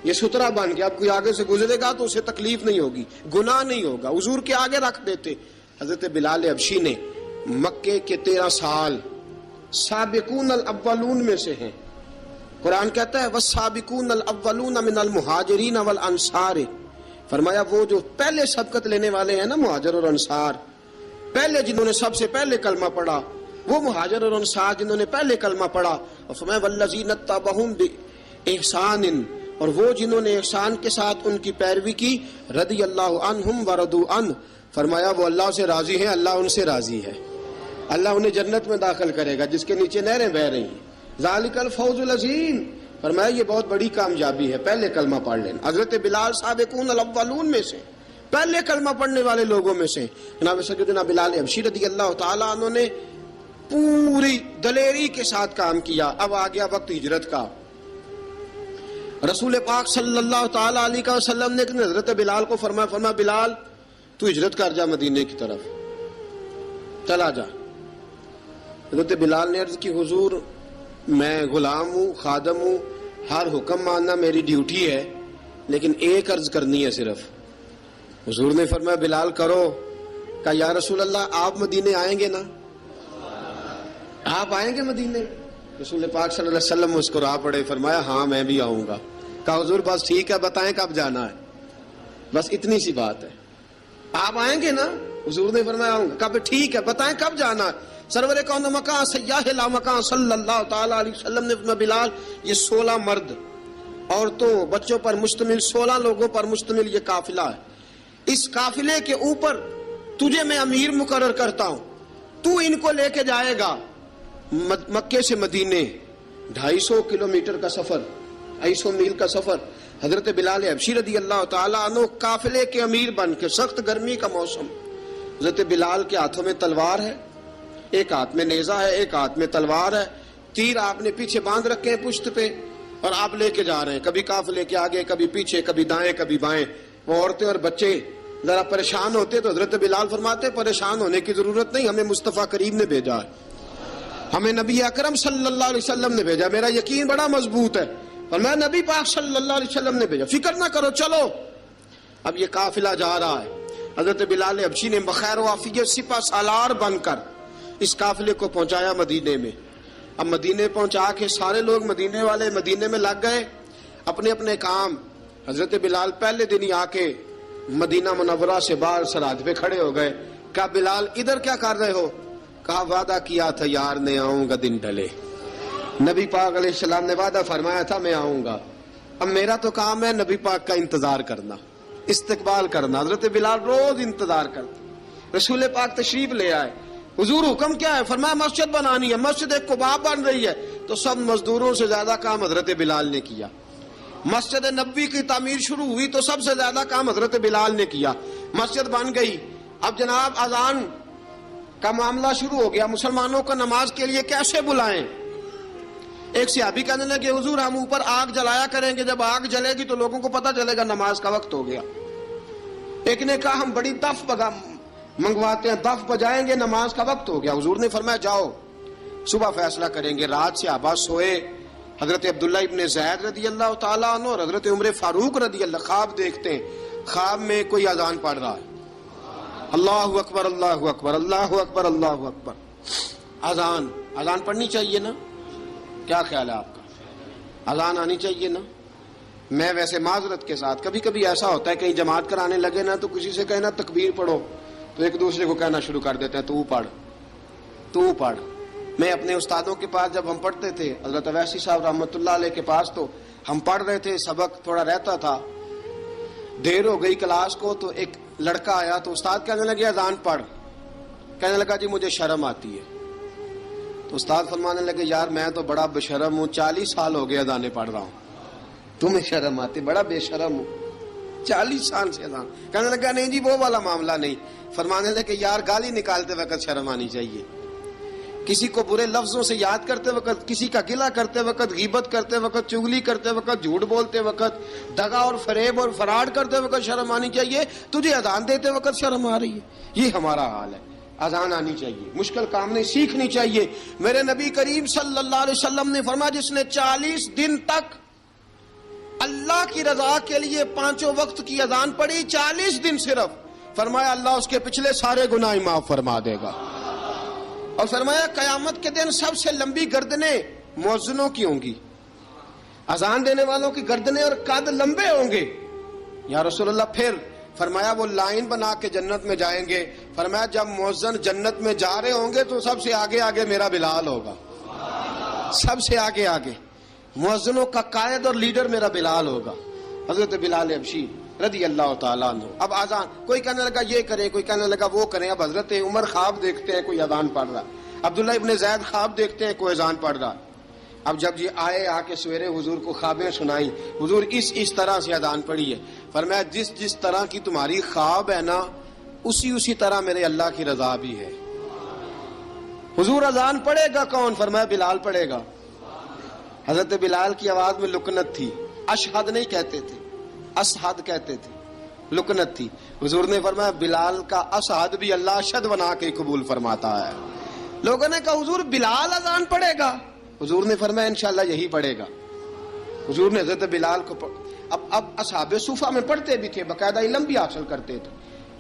یہ سترا بن گیا، اب کوئی آگے سے گزرے گا تو اسے تکلیف نہیں ہوگی، گناہ نہیں ہوگا، حضور کے آگے رکھ دیتے. حضرت بلال حبشی نے مکے کے 13 سال سابقون الاولون میں سے ہیں. قرآن کہتا ہے والسابقون الاولون من المہاجرین والانصار. فرمایا وہ جو پہلے سبقت لینے والے ہیں نا مہاجر اور انصار، پہلے جنہوں نے سب سے پہلے کلمہ پڑھا، وہ مہاجر اور انصار جنہوں نے پہلے کلمہ پڑھا. اور فرمایا والذین اتبعوہم بإحسان، اور وہ جنہوں نے احسان کے ساتھ ان کی پیروی کی، رضی اللہ عنہم ورضوا عنہ. فرمایا وہ اللہ سے راضی ہیں، اللہ ان سے راضی ہے، اللہ انہیں جنت میں داخل کرے گا جس کے نیچے نہریں بہ رہی ہیں. ذالک الفوز العظیم. فرمایا یہ بہت بڑی کامیابی ہے، پہلے کلمہ پڑھ لینا. حضرت بلال سابقون الاولون میں سے، پہلے کلمہ پڑھنے والے لوگوں میں سے. جناب سیدنا بلال حبشی رضی اللہ تعالیٰ عنہ نے پوری دلیری کے ساتھ کام کیا. اب آ گیا وقت ہجرت کا. رسول پاک صلی اللہ تعالیٰ علیہ وسلم نے حضرت بلال کو فرمایا بلال تو ہجرت کر جا مدینے کی طرف، چلا جا. حضرت بلال نے عرض کی حضور میں غلام ہوں، خادم ہوں، ہر حکم ماننا میری ڈیوٹی ہے، لیکن ایک عرض کرنی ہے صرف. حضور نے فرمایا بلال کرو. کہا یا رسول اللہ آپ مدینے آئیں گے نا؟ آپ آئیں گے مدینے؟ رسول پاک صلی اللہ علیہ وسلم مسکرا پڑے، فرمایا ہاں میں بھی آؤں گا. کہا حضور بس ٹھیک ہے، بتائیں کب جانا ہے، بس اتنی سی بات ہے. آپ آئیں گے نا؟ حضور نے فرمایا آؤں گا. کہا ٹھیک ہے، بتائیں کب جانا ہے. سرور کون مکان سیاح لا مکان صلی اللہ تعالی علیہ وسلم نے فرمایا بلال یہ 16 مرد، عورتوں، بچوں پر مشتمل 16 لوگوں پر مشتمل یہ قافلہ ہے. اس قافلے کے اوپر تجھے میں امیر مقرر کرتا ہوں، تو ان کو لے کے جائے گا مکے سے مدینے. 250 کلومیٹر کا سفر، 250 میل کا سفر. حضرت بلال حبشی رضی اللہ تعالیٰ عنہ قافلے کے امیر بن کے، سخت گرمی کا موسم. حضرت بلال کے ہاتھوں میں تلوار ہے، ایک ہاتھ میں نیزہ ہے، ایک ہاتھ میں تلوار ہے. تیر آپ نے پیچھے باندھ رکھے ہیں پشت پہ، اور آپ لے کے جا رہے ہیں، کبھی قافلے کے آگے، کبھی پیچھے، کبھی دائیں کبھی بائیں. وہ عورتیں اور بچے ذرا پریشان ہوتے تو حضرت بلال فرماتے پریشان ہونے کی ضرورت نہیں، ہمیں مصطفیٰ کریم نے بھیجا ہے، ہمیں نبی اکرم صلی اللہ علیہ وسلم نے بھیجا. میرا یقین بڑا مضبوط ہے اور میں نبی پاک صلی اللہ علیہ وسلم نے بھیجا، فکر نہ کرو، چلو. اب یہ قافلہ جا رہا ہے. حضرت بلال حبشی نے بخیر و عافیت سپہ سالار بن کر اس قافلے کو پہنچایا مدینے میں. اب مدینے پہنچا کے سارے لوگ مدینے والے مدینے میں لگ گئے اپنے اپنے کام. حضرت بلال پہلے دن ہی آ کے مدینہ منورہ سے باہر سرحد پہ کھڑے ہو گئے. کہا بلال ادھر کیا کر رہے ہو؟ کہا وعدہ کیا تھا یار نے آؤں گا دن ڈھلے. نبی پاک علیہ السلام نے وعدہ فرمایا تھا میں آؤں گا. اب میرا تو کام ہے نبی پاک کا انتظار کرنا، استقبال کرنا. حضرت بلال روز انتظار کرتے. رسول پاک تشریف لے آئے. حضور حکم کیا ہے؟ فرمایا مسجد بنانی ہے. مسجد ایک قباء بن رہی ہے. تو سب مزدوروں سے زیادہ کام حضرت بلال نے کیا. مسجد نبوی کی تعمیر شروع ہوئی تو سب سے زیادہ کام حضرت بلال نے کیا. مسجد بن گئی. اب جناب اذان کا معاملہ شروع ہو گیا. مسلمانوں کو نماز کے لیے کیسے بلائیں؟ ایک صحابی کہنے لگے حضور ہم اوپر آگ جلایا کریں گے، جب آگ جلے گی تو لوگوں کو پتہ چلے گا نماز کا وقت ہو گیا. ایک نے کہا ہم بڑی دف منگواتے ہیں، دف بجائیں گے، نماز کا وقت ہو گیا. حضور نے فرمایا جاؤ صبح فیصلہ کریں گے. رات سے صحابہ سوئے. حضرت عبداللہ ابن زید رضی اللہ تعالیٰ عنہ اور حضرت عمر فاروق رضی اللہ خواب دیکھتے ہیں. خواب میں کوئی اذان پڑھ رہا ہے، اللہ اکبر اللہ اکبر اللہ اکبر اللہ اکبر، اذان پڑھنی چاہیے نا؟ کیا خیال ہے آپ کا؟ اذان آنی چاہیے نا؟ میں ویسے معذرت کے ساتھ کبھی کبھی ایسا ہوتا ہے کہیں جماعت کرانے لگے نا تو کسی سے کہنا تکبیر پڑھو تو ایک دوسرے کو کہنا شروع کر دیتے ہیں تو پڑھ۔ میں اپنے استادوں کے پاس جب ہم پڑھتے تھے، حضرت اویسی صاحب رحمۃ اللہ علیہ کے پاس، تو ہم پڑھ رہے تھے، سبق تھوڑا رہتا تھا، دیر ہو گئی کلاس کو تو ایک لڑکا آیا تو استاد کہنے لگے اذان پڑھ، کہنے لگا جی مجھے شرم آتی ہے۔ تو استاد فرمانے لگے یار میں تو بڑا بے شرم ہوں، 40 سال ہو گئے اذانیں پڑھ رہا ہوں، تمہیں شرم آتی؟ بڑا بے شرم ہوں، 40 سال سے اذان۔ کہنے لگا نہیں جی وہ والا معاملہ نہیں۔ فرمانے لگے یار گالی نکالتے وقت شرم آنی چاہیے، کسی کو برے لفظوں سے یاد کرتے وقت، کسی کا گلہ کرتے وقت، غیبت کرتے وقت، چغلی کرتے وقت، جھوٹ بولتے وقت، دغا اور فریب اور فراڈ کرتے وقت شرم آنی چاہیے، تجھے اذان دیتے وقت شرم آ رہی ہے۔ یہ ہمارا حال ہے۔ اذان آنی چاہیے، مشکل کام نہیں، سیکھنی چاہیے۔ میرے نبی کریم صلی اللہ علیہ وسلم نے فرمایا جس نے 40 دن تک اللہ کی رضا کے لیے 5 وقت کی اذان پڑھی، 40 دن صرف، فرمایا اللہ اس کے پچھلے سارے گناہ معاف فرما دے گا۔ اور فرمایا قیامت کے دن سب سے لمبی گردنیں مؤذنوں کی ہوں گی، اذان دینے والوں کی گردنیں اور قد لمبے ہوں گے۔ یا رسول اللہ پھر؟ فرمایا وہ لائن بنا کے جنت میں جائیں گے۔ فرمایا جب مؤذن جنت میں جا رہے ہوں گے تو سب سے آگے آگے میرا بلال ہوگا، سب سے آگے آگے مؤذنوں کا قائد اور لیڈر میرا بلال ہوگا، حضرت بلال حبشی رضی اللہ تعالیٰ عنہ۔ اب اذان کوئی کہنے لگا یہ کریں، کوئی کہنے لگا وہ کریں۔ اب حضرت عمر خواب دیکھتے ہیں کوئی اذان پڑھ رہا، عبداللہ ابن زید خواب دیکھتے ہیں کوئی اذان پڑھ رہا۔ اب جب یہ آئے آ کے سویرے حضور کو خوابیں سنائی، حضور اس طرح سے اذان پڑھی ہے۔ فرمایا جس طرح کی تمہاری خواب ہے نا اسی طرح میرے اللہ کی رضا بھی ہے۔ حضور اذان پڑھے گا کون؟ فرمایا بلال پڑھے گا۔ حضرت بلال کی آواز میں لکنت تھی، اشہد نہیں کہتے تھے، اسحد کہتے تھے، لکنت تھی۔ حضور نے فرمایا بلال کا اسحد بھی اللہ اشہد بنا کے قبول فرماتا ہے۔ لوگوں نے کہا حضور بلال اذان پڑھے گا؟ حضور نے فرمایا انشاءاللہ یہی پڑھے گا۔ حضور نے حضرت بلال کو اب اصحاب صوفہ میں پڑھتے بھی تھے، باقاعدہ علم بھی حاصل کرتے تھے،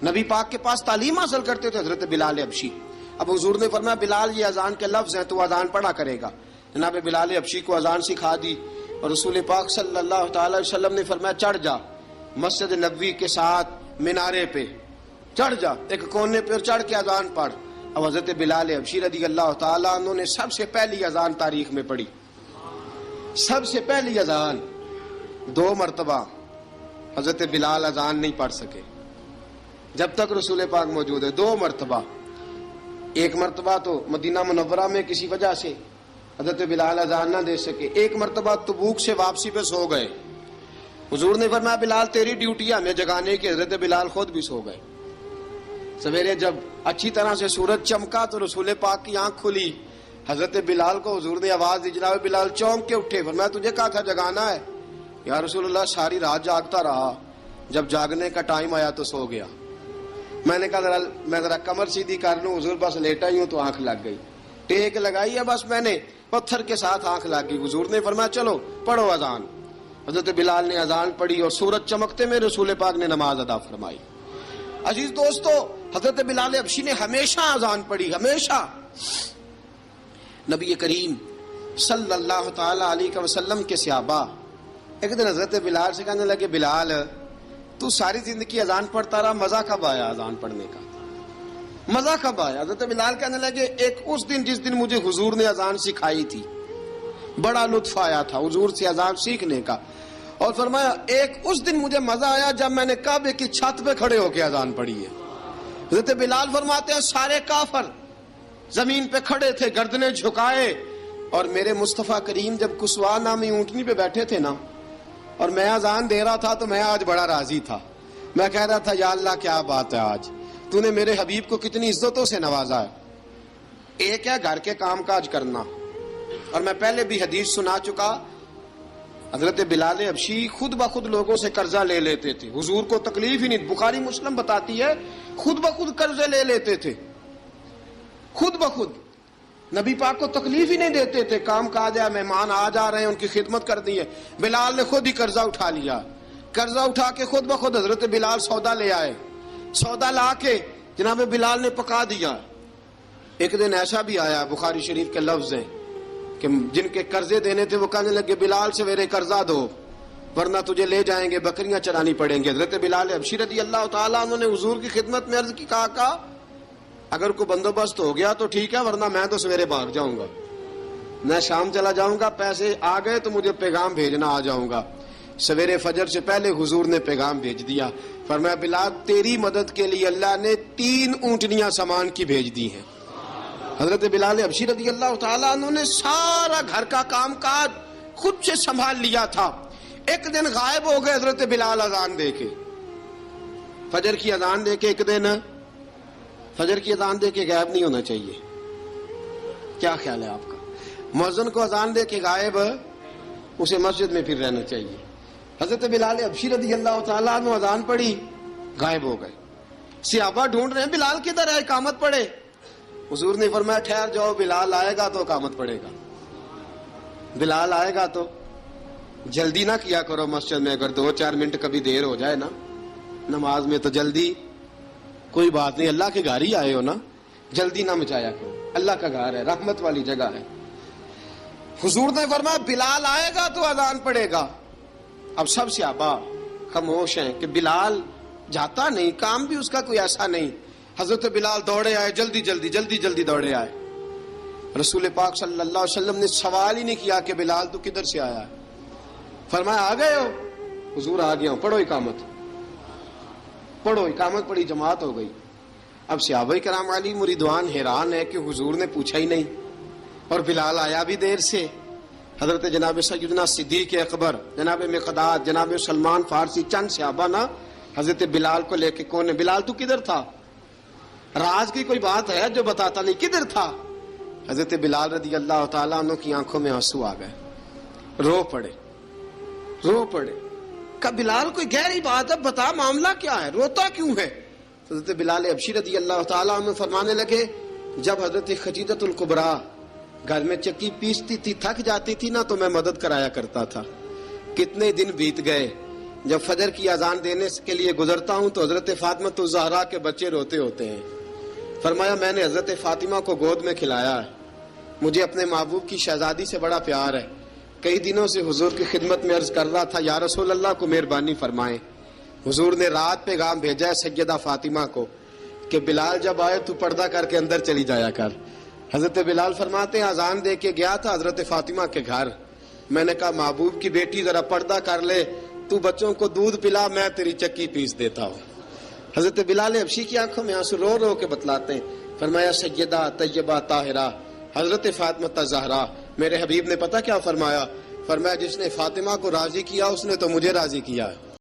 نبی پاک کے پاس تعلیم حاصل کرتے تھے، حضرت بلال حبشی۔ اب حضور نے فرمایا بلال یہ اذان کے لفظ ہیں تو اذان پڑھا کرے گا۔ جناب بلال حبشی کو اذان سکھا دی اور رسول پاک صلی اللہ تعالی علیہ وسلم نے فرمایا چڑھ جا مسجد نبوی کے ساتھ مینارے پہ، چڑھ جا ایک کونے پہ اور چڑھ کے اذان پڑھ۔ اب حضرت بلال حبشی رضی اللہ تعالیٰ عنہ نے سب سے پہلی اذان تاریخ میں پڑھی، سب سے پہلی اذان 2 مرتبہ حضرت بلال اذان نہیں پڑھ سکے جب تک رسول پاک موجود ہے، 2 مرتبہ۔ ایک مرتبہ تو مدینہ منورہ میں کسی وجہ سے حضرت بلال اذان نہ دے سکے، ایک مرتبہ تبوک سے واپسی پہ سو گئے۔ حضور نے فرمایا بلال تیری ڈیوٹی ہے ہمیں جگانے کی، حضرت بلال خود بھی سو گئے۔ سویرے جب اچھی طرح سے سورج چمکا تو رسول پاک کی آنکھ کھلی، حضرت بلال کو حضور نے آواز دی، جناب بلال چونک کے اٹھے، فرمایا تجھے کہا تھا جگانا ہے؟ یا رسول اللہ ساری رات جاگتا رہا، جب جاگنے کا ٹائم آیا تو سو گیا۔ میں نے کہا میں ذرا کمر سیدھی کر لوں، حضور بس لیٹا ہی ہوں تو آنکھ لگ گئی، ٹیک لگائی ہے بس میں نے، پتھر کے ساتھ آنکھ لگ گئی۔ حضور نے فرمایا چلو پڑھو اذان۔ حضرت بلال نے اذان پڑھی اور سورج چمکتے میں رسول پاک نے نماز ادا فرمائی۔ عزیز دوستو حضرت بلال حبشی نے ہمیشہ اذان پڑھی، ہمیشہ۔ نبی کریم صلی اللہ تعالی علیہ وسلم کے صحابہ ایک دن حضرت بلال سے کہنے لگے بلال تو ساری زندگی اذان پڑھتا رہا، مزہ کب آیا اذان پڑھنے کا؟ مزہ کب آیا؟ حضرت بلال کہنے لگے ایک اس دن جس دن مجھے حضور نے اذان سکھائی تھی، بڑا لطف آیا تھا حضور سے اذان سیکھنے کا، اور فرمایا ایک اس دن مجھے مزہ آیا جب میں نے کعبے کی چھت پہ کھڑے ہو کے اذان پڑھی ہے۔ حضرت بلال فرماتے ہیں سارے کافر زمین پہ کھڑے تھے گردنیں جھکائے، اور میرے مصطفیٰ کریم جب کسوا نامی اونٹنی پہ بیٹھے تھے نا اور میں اذان دے رہا تھا تو میں آج بڑا راضی تھا، میں کہہ رہا تھا یا اللہ کیا بات ہے، آج تو نے میرے حبیب کو کتنی عزتوں سے نوازا ہے۔ ایک ہے گھر کے کام کاج کرنا، اور میں پہلے بھی حدیث سنا چکا، حضرت بلال حبشی خود بخود لوگوں سے قرضہ لے لیتے تھے، حضور کو تکلیف ہی نہیں، بخاری مسلم بتاتی ہے خود بخود قرضے لے لیتے تھے، خود بخود، نبی پاک کو تکلیف ہی نہیں دیتے تھے، کام کاج ہے، مہمان آ جا رہے ہیں ان کی خدمت کر دی ہے، بلال نے خود ہی قرضہ اٹھا لیا قرضہ اٹھا کے خود بخود حضرت بلال سودا لے آئے. سودا لا کے جناب بلال نے پکا دیا. ایک دن ایسا بھی آیا بخاری شریف کے لفظ ہیں کہ جن کے قرضے دینے تھے وہ کہنے لگے بلال سویرے قرضہ دو ورنہ تجھے لے جائیں گے, بکریاں چرانی پڑیں گے. حضرت بلال حبشی رضی اللہ تعالیٰ انہوں نے حضور کی خدمت میں عرض کی, کہا اگر کوئی بندوبست ہو گیا تو ٹھیک ہے ورنہ میں تو سویرے بھاگ جاؤں گا, میں شام چلا جاؤں گا, پیسے آ گئے تو مجھے پیغام بھیجنا, آ جاؤں گا. سویرے فجر سے پہلے حضور نے پیغام بھیج دیا. فرمایا بلال تیری مدد کے لیے اللہ نے 3 اونٹنیاں سامان کی بھیج دی ہیں. حضرت بلال حبشی رضی اللہ تعالیٰ انہوں نے سارا گھر کا کام کاج خود سے سنبھال لیا تھا. ایک دن غائب ہو گئے حضرت بلال اذان دے کے, فجر کی اذان دے کے. ایک دن فجر کی اذان دے کے غائب نہیں ہونا چاہیے, کیا خیال ہے آپ کا؟ مؤذن کو اذان دے کے غائب اسے مسجد میں پھر رہنا چاہیے. حضرت بلال حبشی رضی اللہ تعالیٰ عنہ اذان پڑھی, غائب ہو گئے. صحابہ ڈھونڈ رہے ہیں بلال کدھر ہے, اقامت پڑھے. حضور نے فرمایا ٹھہر جاؤ, بلال آئے گا تو اقامت پڑھے گا. بلال آئے گا تو جلدی نہ کیا کرو مسجد میں, اگر 2-4 منٹ کبھی دیر ہو جائے نا نماز میں تو جلدی کوئی بات نہیں, اللہ کے گھر ہی آئے ہو نا, جلدی نہ مچایا کرو, اللہ کا گھر ہے, رحمت والی جگہ ہے. حضور نے فرمایا بلال آئے گا تو اذان پڑے گا. اب سب صحابہ خاموش ہیں کہ بلال جاتا نہیں, کام بھی اس کا کوئی ایسا نہیں. حضرت بلال دوڑے آئے, جلدی جلدی جلدی جلدی دوڑے آئے. رسول پاک صلی اللہ علیہ وسلم نے سوال ہی نہیں کیا کہ بلال تو کدھر سے آیا ہے, فرمایا آ گئے ہو؟ حضور آ گیا ہوں, پڑھو اقامت. پڑھو اقامت پڑھی, جماعت ہو گئی. اب صحابہ کرام علی مریدوان حیران ہے کہ حضور نے پوچھا ہی نہیں اور بلال آیا بھی دیر سے. حضرت جناب سیدنا صدیق اکبر, جناب مقداد, جناب سلمان فارسی, چند صحابہ نا حضرت بلال کو لے کے, کون ہے بلال تو کدھر تھا, راز کی کوئی بات ہے جو بتاتا نہیں, کدھر تھا. حضرت بلال رضی اللہ تعالیٰ عنہ کی آنکھوں میں آنسو آ گئے, رو پڑے. کہ بلال کوئی گہری بات ہے, بتا معاملہ کیا ہے, روتا کیوں ہے. حضرت بلال حبشی رضی اللہ تعالیٰ عنہ فرمانے لگے جب حضرت خدیجہ الکبریٰ گھر میں چکی پیستی تھی, تھک جاتی تھی نا تو میں مدد کرایا کرتا تھا. کتنے دن بیت گئے, جب فجر کی اذان دینے کے لیے گزرتا ہوں تو حضرت فاطمہ الزہرا کے بچے روتے ہوتے ہیں. فرمایا میں نے حضرت فاطمہ کو گود میں کھلایا ہے, مجھے اپنے محبوب کی شہزادی سے بڑا پیار ہے. کئی دنوں سے حضور کی خدمت میں عرض کر رہا تھا یا رسول اللہ کو مہربانی فرمائیں. حضور نے رات پیغام بھیجا ہے سیدہ فاطمہ کو کہ بلال جب آئے تو پردہ کر کے اندر چلی جایا کر. حضرت بلال فرماتے ہیں اذان دے کے گیا تھا حضرت فاطمہ کے گھر, میں نے کہا محبوب کی بیٹی ذرا پردہ کر لے, تو بچوں کو دودھ پلا, میں تیری چکی پیس دیتا ہوں. حضرت بلال حبشی کی آنکھوں میں آنسو رو رو کے بتلاتے ہیں. فرمایا سیدہ طیبہ طاہرہ حضرت فاطمہ الزہرا, میرے حبیب نے پتہ کیا فرمایا, فرمایا جس نے فاطمہ کو راضی کیا اس نے تو مجھے راضی کیا.